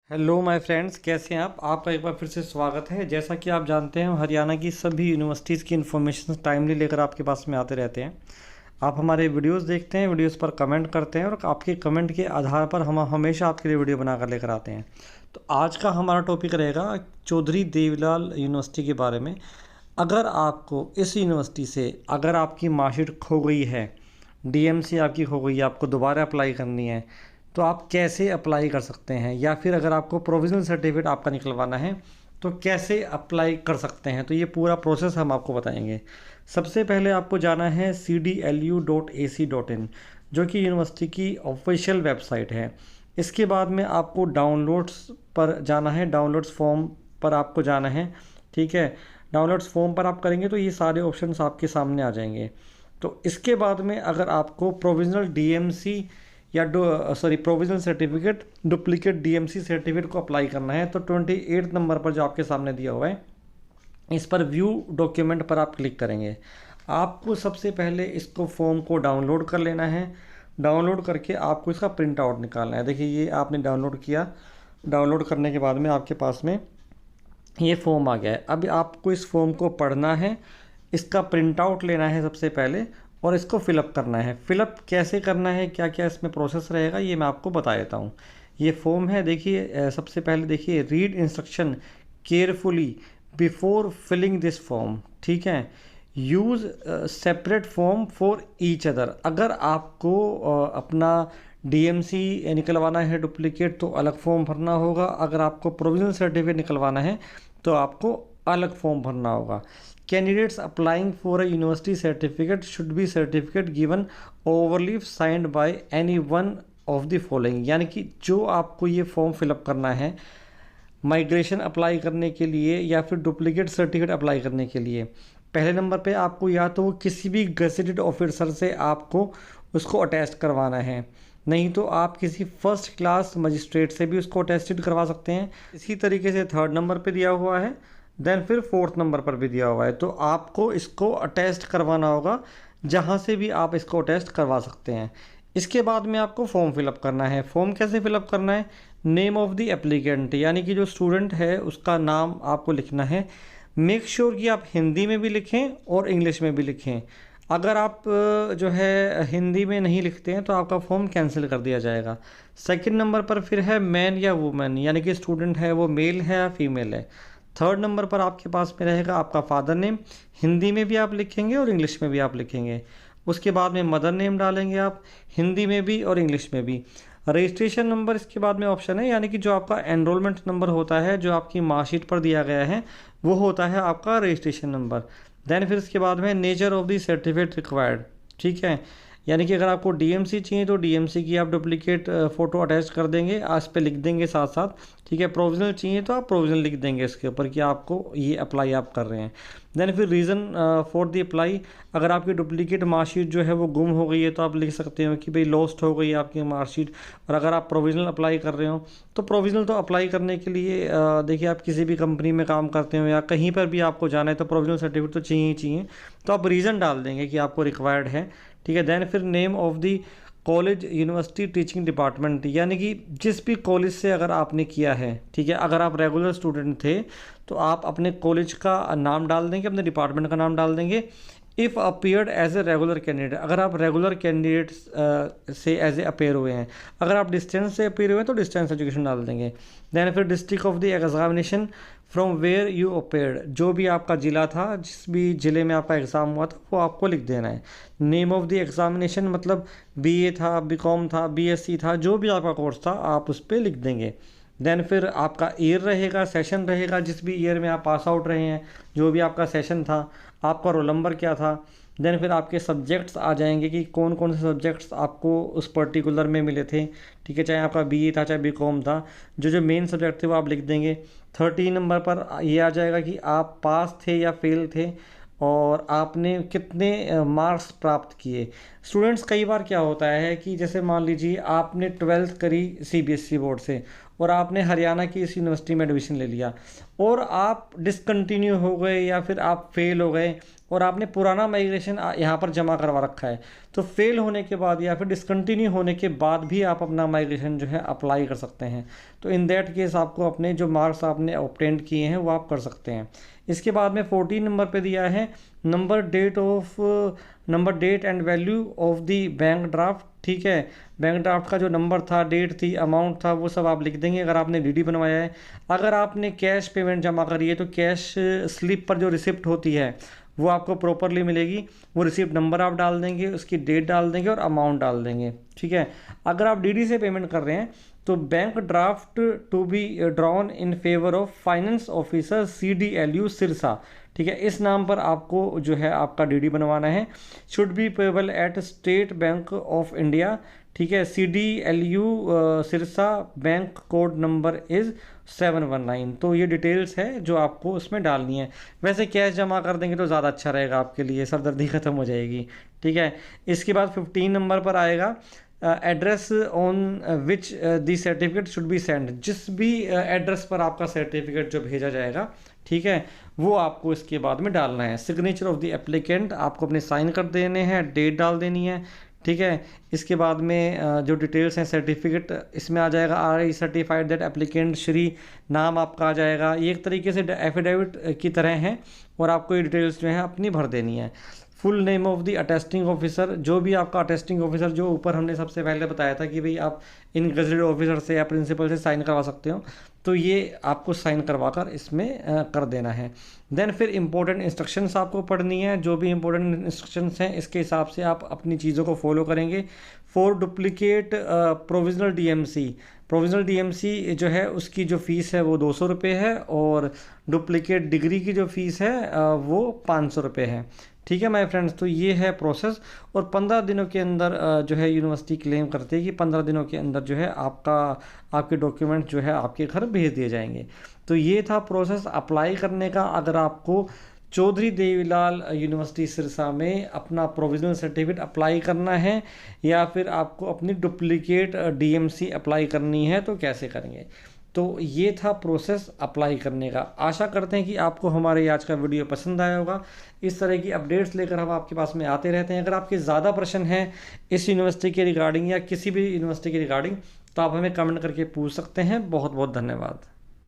Hello my friends, कैसे हैं आप? आपका एक बार फिर से स्वागत है। जैसा कि आप जानते हैं, हरियाणा की सभी यूनिवर्सिटीज़ की इन्फॉर्मेशन टाइमली लेकर आपके पास में आते रहते हैं। आप हमारे वीडियोस देखते हैं, वीडियोस पर कमेंट करते हैं और आपके कमेंट के आधार पर हम हमेशा आपके लिए वीडियो बनाकर लेकर आते हैं। तो आज का हमारा टॉपिक रहेगा चौधरी देवीलाल यूनिवर्सिटी के बारे में। अगर आपको इस यूनिवर्सिटी से अगर आपकी मार्कशीट खो गई है, डीएमसी आपकी खो गई है, आपको दोबारा अप्लाई करनी है, तो आप कैसे अप्लाई कर सकते हैं? या फिर अगर आपको प्रोविज़नल सर्टिफिकेट आपका निकलवाना है तो कैसे अप्लाई कर सकते हैं? तो ये पूरा प्रोसेस हम आपको बताएंगे। सबसे पहले आपको जाना है cdlu.ac.in, जो कि यूनिवर्सिटी की ऑफिशियल वेबसाइट है। इसके बाद में आपको डाउनलोड्स पर जाना है, डाउनलोड्स फॉर्म पर आपको जाना है। ठीक है, डाउनलोड्स फॉर्म पर आप करेंगे तो ये सारे ऑप्शंस आपके सामने आ जाएंगे। तो इसके बाद में अगर आपको प्रोविज़नल डीएमसी या provisional certificate duplicate DMC certificate को अप्लाई करना है तो 28 नंबर पर जो आपके सामने दिया हुआ है, इस पर व्यू डॉक्यूमेंट पर आप क्लिक करेंगे। आपको सबसे पहले इसको फॉर्म को डाउनलोड कर लेना है। डाउनलोड करके आपको इसका प्रिंट आउट निकालना है। देखिए, ये आपने डाउनलोड किया। डाउनलोड करने के बाद में आपके पास में ये फॉर्म आ गया है। अब आपको इस फॉर्म को पढ़ना है, इसका प्रिंट आउट लेना है सबसे पहले और इसको फिलअप करना है। फिलअप कैसे करना है, क्या क्या इसमें प्रोसेस रहेगा, ये मैं आपको बता देता हूँ। ये फॉर्म है, देखिए सबसे पहले देखिए, read instruction carefully before filling this form. ठीक है, use separate form for each other. अगर आपको अपना डीएमसी निकलवाना है डुप्लीकेट तो अलग फॉर्म भरना होगा। अगर आपको प्रोविजनल सर्टिफिकेट निकलवाना है तो आपको अलग फॉर्म भरना होगा। Candidates applying for a university certificate should be certificate given overleaf signed by any one of the following. यानी कि जो आपको ये फॉर्म फिलअप करना है माइग्रेशन अप्लाई करने के लिए या फिर डुप्लीकेट सर्टिफिकेट अप्लाई करने के लिए, पहले नंबर पे आपको या तो किसी भी गेजेटेड ऑफिसर से आपको उसको अटैच करवाना है, नहीं तो आप किसी फर्स्ट क्लास मजिस्ट्रेट से भी उसको अटेस्टेड करवा सकते हैं। इसी तरीके से थर्ड नंबर पे दिया हुआ है, देन फिर फोर्थ नंबर पर भी दिया हुआ है। तो आपको इसको अटेस्ट करवाना होगा जहाँ से भी आप इसको अटेस्ट करवा सकते हैं। इसके बाद में आपको फॉर्म फिलअप करना है। फॉर्म कैसे फिलअप करना है? नेम ऑफ द एप्लीकेंट, यानी कि जो स्टूडेंट है उसका नाम आपको लिखना है। मेक श्योर कि आप हिंदी में भी लिखें और इंग्लिश में भी लिखें। अगर आप जो है हिंदी में नहीं लिखते हैं तो आपका फॉर्म कैंसिल कर दिया जाएगा। सेकंड नंबर पर फिर है मैन या वुमेन, यानी कि स्टूडेंट है वो मेल है या फीमेल है। थर्ड नंबर पर आपके पास में रहेगा आपका फादर नेम, हिंदी में भी आप लिखेंगे और इंग्लिश में भी आप लिखेंगे। उसके बाद में मदर नेम डालेंगे आप, हिंदी में भी और इंग्लिश में भी। रजिस्ट्रेशन नंबर इसके बाद में ऑप्शन है, यानी कि जो आपका एनरोलमेंट नंबर होता है जो आपकी मार्कशीट पर दिया गया है वो होता है आपका रजिस्ट्रेशन नंबर। देन फिर इसके बाद में nature of the certificate required. ठीक है, यानी कि अगर आपको डीएमसी चाहिए तो डीएमसी की आप डुप्लीकेट फ़ोटो अटैच कर देंगे, आज पे लिख देंगे साथ साथ। ठीक है, प्रोविज़नल चाहिए तो आप प्रोविज़नल लिख देंगे इसके ऊपर कि आपको ये अप्लाई आप कर रहे हैं। देन फिर रीज़न फॉर द अप्लाई, अगर आपकी डुप्लीकेट मार्कशीट जो है वो गुम हो गई है तो आप लिख सकते हो कि भाई लॉस्ट हो गई है आपकी मार्कशीट। और अगर आप प्रोविज़नल अप्लाई कर रहे हो तो प्रोविज़नल तो अप्लाई करने के लिए देखिए, आप किसी भी कंपनी में काम करते हो या कहीं पर भी आपको जाना है तो प्रोविज़नल सर्टिफिकेट तो चाहिए ही चाहिए। तो आप रीज़न डाल देंगे कि आपको रिक्वायर्ड है। ठीक है, देन फिर name of the college university teaching department, यानी कि जिस भी कॉलेज से अगर आपने किया है। ठीक है, अगर आप रेगुलर स्टूडेंट थे तो आप अपने कॉलेज का नाम डाल देंगे, अपने डिपार्टमेंट का नाम डाल देंगे। If appeared as a regular candidate, अगर आप रेगुलर कैंडिडेट से एज ए अपेयर हुए हैं। अगर आप डिस्टेंस से अपेयर हुए हैं तो डिस्टेंस एजुकेशन डाल देंगे। देन फिर district of the examination from where you appeared, जो भी आपका ज़िला था, जिस भी ज़िले में आपका एग्ज़ाम हुआ था वो आपको लिख देना है। नेम ऑफ द एग्जामिनेशन मतलब बीए था, बीकॉम था, बीएससी था, जो भी आपका कोर्स था आप उस पर लिख देंगे। देन फिर आपका ईयर रहेगा, सेशन रहेगा, जिस भी ईयर में आप पास आउट रहे हैं, जो भी आपका सेशन था, आपका रोल नंबर क्या था। देन फिर आपके सब्जेक्ट्स आ जाएंगे कि कौन कौन से सब्जेक्ट्स आपको उस पर्टिकुलर में मिले थे। ठीक है, चाहे आपका बीए था चाहे बीकॉम था, जो जो मेन सब्जेक्ट थे वो आप लिख देंगे। 13 नंबर पर ये आ जाएगा कि आप पास थे या फेल थे और आपने कितने मार्क्स प्राप्त किए। स्टूडेंट्स, कई बार क्या होता है कि जैसे मान लीजिए आपने 12th करी सीबीएसई बोर्ड से और आपने हरियाणा की इस यूनिवर्सिटी में एडमिशन ले लिया और आप डिसकंटिन्यू हो गए या फिर आप फेल हो गए और आपने पुराना माइग्रेशन यहाँ पर जमा करवा रखा है, तो फेल होने के बाद या फिर डिसकंटिन्यू होने के बाद भी आप अपना माइग्रेशन जो है अप्लाई कर सकते हैं। तो इन दैट केस आपको अपने जो मार्क्स आपने ऑब्टेंड किए हैं वो आप कर सकते हैं। इसके बाद में 14 नंबर पे दिया है number date and value of the bank draft. ठीक है, बैंक ड्राफ्ट का जो नंबर था, डेट थी, अमाउंट था, वो सब आप लिख देंगे अगर आपने डीडी बनवाया है। अगर आपने कैश पेमेंट जमा करी है तो कैश स्लिप पर जो रिसिप्ट होती है वो आपको प्रॉपरली मिलेगी। वो रिसिप्ट नंबर आप डाल देंगे, उसकी डेट डाल देंगे और अमाउंट डाल देंगे। ठीक है, अगर आप डीडी से पेमेंट कर रहे हैं तो bank draft to be drawn in favour of finance officer CDLU Sirsa. ठीक है, इस नाम पर आपको जो है आपका डीडी बनवाना है। Should be payable eight state bank of India. ठीक है, CDLU Sirsa, bank code number is 719। तो ये डिटेल्स है जो आपको उसमें डालनी है। वैसे कैश जमा कर देंगे तो ज़्यादा अच्छा रहेगा आपके लिए, सरदर्दी ख़त्म हो जाएगी। ठीक है, इसके बाद 15 नंबर पर आएगा address on which the certificate should be send. जिस भी एड्रेस पर आपका सर्टिफिकेट जो भेजा जाएगा, ठीक है, वो आपको इसके बाद में डालना है। सिग्नेचर ऑफ द एप्लीकेंट आपको अपने साइन कर देने हैं, डेट डाल देनी है। ठीक है, इसके बाद में जो डिटेल्स हैं सर्टिफिकेट इसमें आ जाएगा, RI certified that applicant Shri, नाम आपका आ जाएगा। ये एक तरीके से एफिडेविट की तरह है और आपको ये डिटेल्स जो है अपनी भर देनी है। Full name of the attesting officer, जो भी आपका अटेस्टिंग ऑफिसर, जो ऊपर हमने सबसे पहले बताया था कि भाई आप इन गजेटेड ऑफिसर से या प्रिंसिपल से साइन करवा सकते हो, तो ये आपको साइन करवा कर इसमें कर देना है। देन फिर इंपॉर्टेंट इंस्ट्रक्शंस आपको पढ़नी है। जो भी इंपॉर्टेंट इंस्ट्रक्शंस हैं इसके हिसाब से आप अपनी चीज़ों को फॉलो करेंगे। फॉर डुप्लीकेट प्रोविजनल DMC जो है उसकी जो फ़ीस है वो 200 रुपये है और डुप्लीकेट डिग्री की जो फ़ीस है वो 500 रुपये है। ठीक है माय फ्रेंड्स, तो ये है प्रोसेस और 15 दिनों के अंदर जो है यूनिवर्सिटी क्लेम करती है कि 15 दिनों के अंदर जो है आपके डॉक्यूमेंट जो है आपके घर भेज दिए जाएंगे। तो ये था प्रोसेस अप्लाई करने का। अगर आपको चौधरी देवीलाल यूनिवर्सिटी सिरसा में अपना प्रोविजनल सर्टिफिकेट अप्लाई करना है या फिर आपको अपनी डुप्लीकेट DMC अप्लाई करनी है तो कैसे करेंगे, तो ये था प्रोसेस अप्लाई करने का। आशा करते हैं कि आपको हमारे आज का वीडियो पसंद आया होगा। इस तरह की अपडेट्स लेकर हम आपके पास में आते रहते हैं। अगर आपके ज़्यादा प्रश्न हैं इस यूनिवर्सिटी के रिगार्डिंग या किसी भी यूनिवर्सिटी के रिगार्डिंग तो आप हमें कमेंट करके पूछ सकते हैं। बहुत बहुत धन्यवाद।